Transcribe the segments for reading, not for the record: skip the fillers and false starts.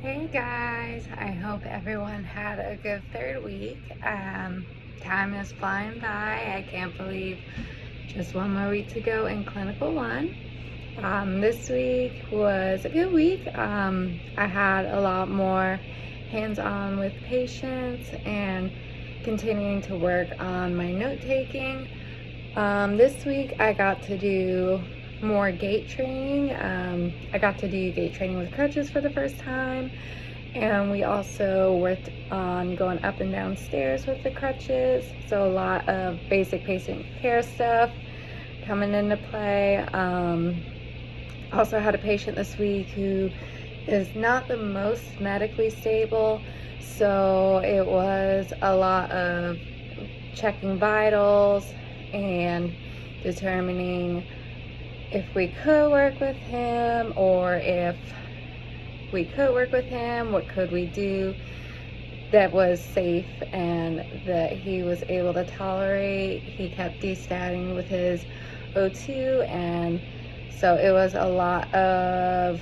Hey guys, I hope everyone had a good third week. Time is flying by. I can't believe just one more week to go in clinical one. This week was a good week. I had a lot more hands-on with patients and continuing to work on my note-taking. This week I got to do more gait training. I got to do gait training with crutches for the first time, and we also worked on going up and down stairs with the crutches. So a lot of basic patient care stuff coming into play. Also had a patient this week who is not the most medically stable, so it was a lot of checking vitals and determining if we could work with him, or if we could work with him, what could we do that was safe and that he was able to tolerate. He kept destatting with his O2, and so it was a lot of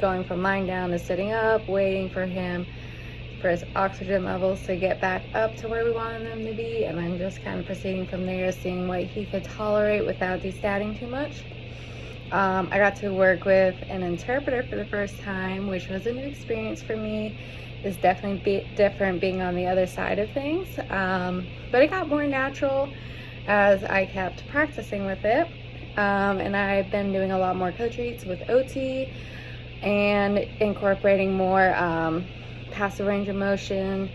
going from lying down to sitting up, waiting for him for his oxygen levels to get back up to where we wanted them to be, and then just kind of proceeding from there, seeing what he could tolerate without destatting too much. I got to work with an interpreter for the first time, which was a new experience for me. It's definitely different being on the other side of things, but it got more natural as I kept practicing with it. And I've been doing a lot more co-treats with OT and incorporating more passive range of motion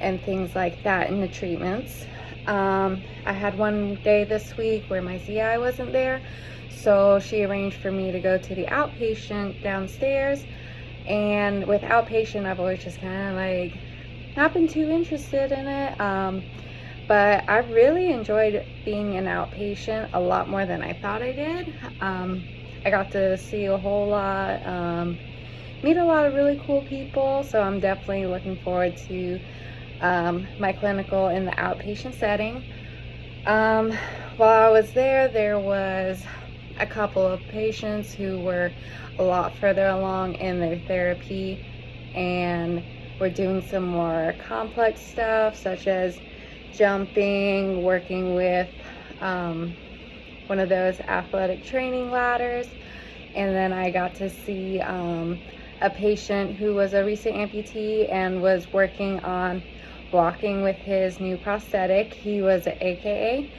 and things like that in the treatments. I had one day this week where my ZI wasn't there, so she arranged for me to go to the outpatient downstairs. And with outpatient, I've always just kind of like not been too interested in it, but I really enjoyed being an outpatient a lot more than I thought I did. I got to see a whole lot, meet a lot of really cool people, so I'm definitely looking forward to my clinical in the outpatient setting. While I was there, there was a couple of patients who were a lot further along in their therapy and were doing some more complex stuff, such as jumping, working with one of those athletic training ladders. And then I got to see a patient who was a recent amputee and was working on walking with his new prosthetic. He was an AKA,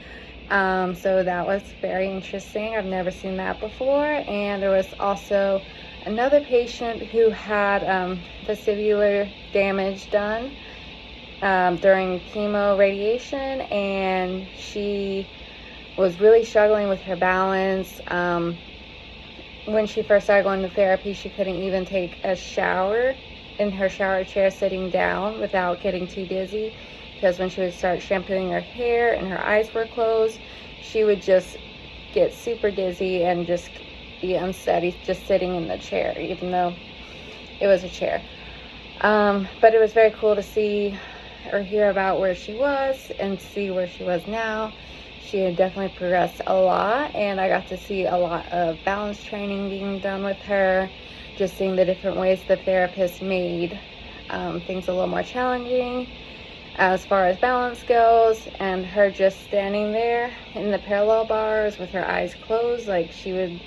so that was very interesting. I've never seen that before. And there was also another patient who had vestibular damage done during chemo radiation, and she was really struggling with her balance. When she first started going to therapy, she couldn't even take a shower in her shower chair sitting down without getting too dizzy, because when she would start shampooing her hair and her eyes were closed, she would just get super dizzy and just be unsteady just sitting in the chair, even though it was a chair. But it was very cool to see or hear about where she was and see where she was now. She had definitely progressed a lot, and I got to see a lot of balance training being done with her, just seeing the different ways the therapist made things a little more challenging as far as balance goes, and her just standing there in the parallel bars with her eyes closed, like she would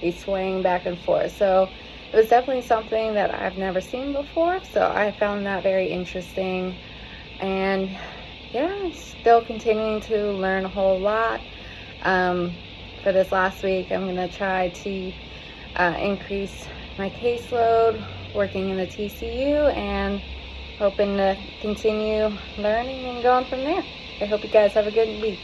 be swaying back and forth. So it was definitely something that I've never seen before, so I found that very interesting. And yeah, still continuing to learn a whole lot. For this last week, I'm going to try to increase my caseload, working in the TCU, and hoping to continue learning and going from there. I hope you guys have a good week.